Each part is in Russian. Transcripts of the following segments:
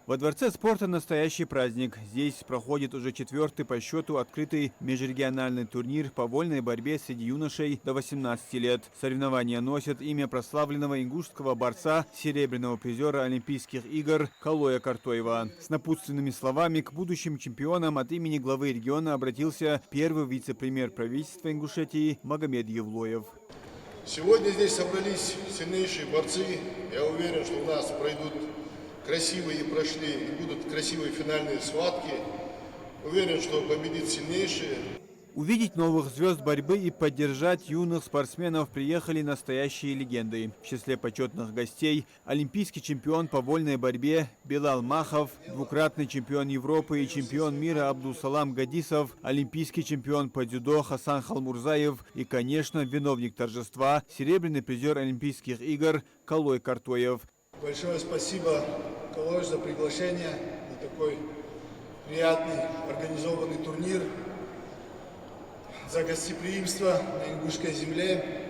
Во Дворце спорта настоящий праздник. Здесь проходит уже 4-й по счету открытый межрегиональный турнир по вольной борьбе среди юношей до 18 лет. Соревнования носят имя прославленного ингушского борца, серебряного призера Олимпийских игр Калоя Картоева. С напутственными словами к будущим чемпионам от имени главы региона обратился первый вице-премьер правительства Ингушетии Магомед Евлоев. Сегодня здесь собрались сильнейшие борцы. Я уверен, что у нас пройдут красивые и прошли, и будут красивые финальные схватки. Уверен, что победит сильнейший. Увидеть новых звезд борьбы и поддержать юных спортсменов приехали настоящие легенды. В числе почетных гостей олимпийский чемпион по вольной борьбе Билал Махов, двукратный чемпион Европы и чемпион мира Абдусалам Гадисов, олимпийский чемпион по дзюдо Хасан Халмурзаев и, конечно, виновник торжества, серебряный призер Олимпийских игр Калой Картоев. Большое спасибо, Калой, за приглашение на такой приятный организованный турнир, за гостеприимство на ингушской земле.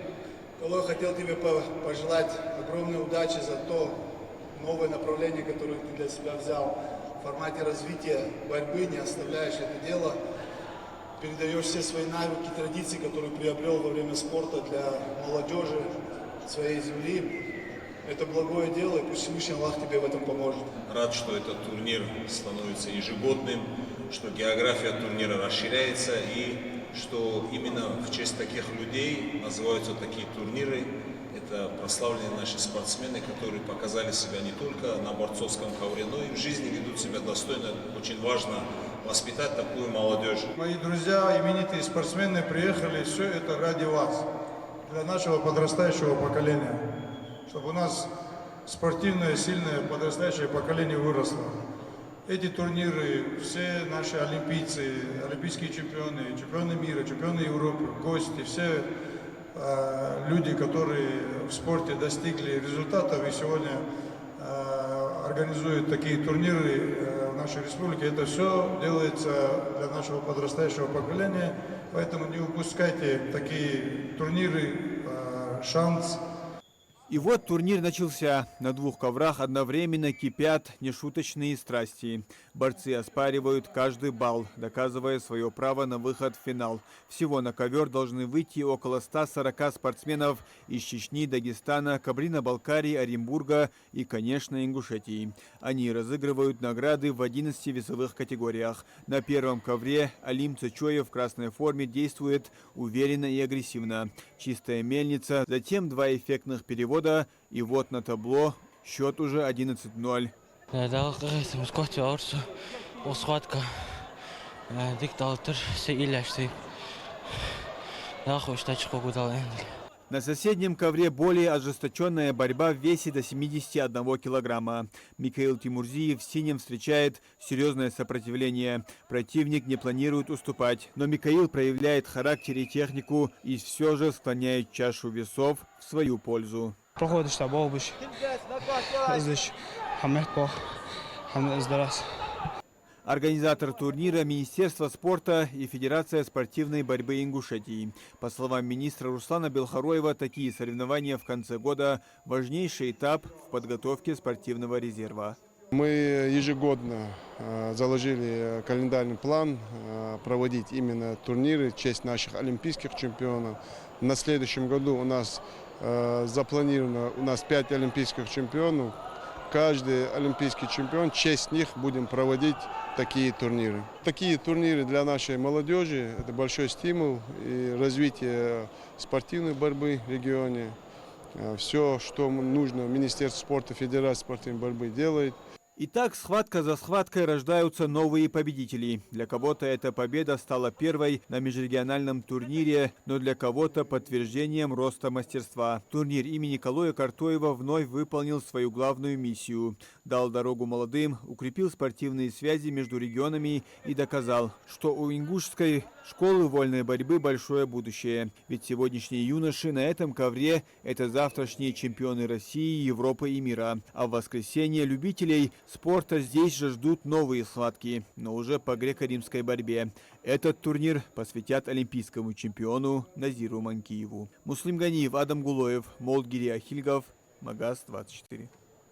Калой, хотел тебе пожелать огромной удачи за то новое направление, которое ты для себя взял в формате развития борьбы, не оставляешь это дело, передаешь все свои навыки, традиции, которые приобрел во время спорта для молодежи своей земли. Это благое дело, и пусть Всевышний Аллах тебе в этом поможет. Рад, что этот турнир становится ежегодным, что география турнира расширяется и что именно в честь таких людей называются такие турниры. Это прославленные наши спортсмены, которые показали себя не только на борцовском ковре, но и в жизни ведут себя достойно. Очень важно воспитать такую молодежь. Мои друзья, именитые спортсмены, приехали, все это ради вас, для нашего подрастающего поколения. Чтобы у нас спортивное, сильное подрастающее поколение выросло. Эти турниры, все наши олимпийцы, олимпийские чемпионы, чемпионы мира, чемпионы Европы, гости, все люди, которые в спорте достигли результатов и сегодня организуют такие турниры в нашей республике, это все делается для нашего подрастающего поколения, поэтому не упускайте такие турниры, шанс. И вот турнир начался. На двух коврах одновременно кипят нешуточные страсти. Борцы оспаривают каждый балл, доказывая свое право на выход в финал. Всего на ковер должны выйти около 140 спортсменов из Чечни, Дагестана, Кабрино-Балкарии, Оренбурга и, конечно, Ингушетии. Они разыгрывают награды в 11 весовых категориях. На первом ковре Алим Цечоев в красной форме действует уверенно и агрессивно. Чистая мельница, затем два эффектных перевода. И вот на табло счет уже 11-0. На соседнем ковре более ожесточенная борьба в весе до 71 килограмма. Микаил Тимурзиев в синем встречает серьезное сопротивление. Противник не планирует уступать, но Микаил проявляет характер и технику и все же склоняет чашу весов в свою пользу. Организатор турнира – Министерство спорта и Федерация спортивной борьбы Ингушетии. По словам министра Руслана Белхароева, такие соревнования в конце года – важнейший этап в подготовке спортивного резерва. Мы ежегодно заложили календарный план проводить именно турниры в честь наших олимпийских чемпионов. На следующем году у нас запланировано 5 олимпийских чемпионов. Каждый олимпийский чемпион, в честь них будем проводить такие турниры. Такие турниры для нашей молодежи – это большой стимул и развитие спортивной борьбы в регионе. Все, что нужно, Министерство спорта, Федерация спортивной борьбы делает. Итак, схватка за схваткой рождаются новые победители. Для кого-то эта победа стала первой на межрегиональном турнире, но для кого-то подтверждением роста мастерства. Турнир имени Калоя Картоева вновь выполнил свою главную миссию. Дал дорогу молодым, укрепил спортивные связи между регионами и доказал, что у ингушской школы вольной борьбы большое будущее. Ведь сегодняшние юноши на этом ковре – это завтрашние чемпионы России, Европы и мира. А в воскресенье любителей спорта здесь же ждут новые схватки, но уже по греко-римской борьбе. Этот турнир посвятят олимпийскому чемпиону Назиру Манкиеву. Муслим Ганиев, Адам Гулоев, Молдгири Ахильгов, Магаз 24.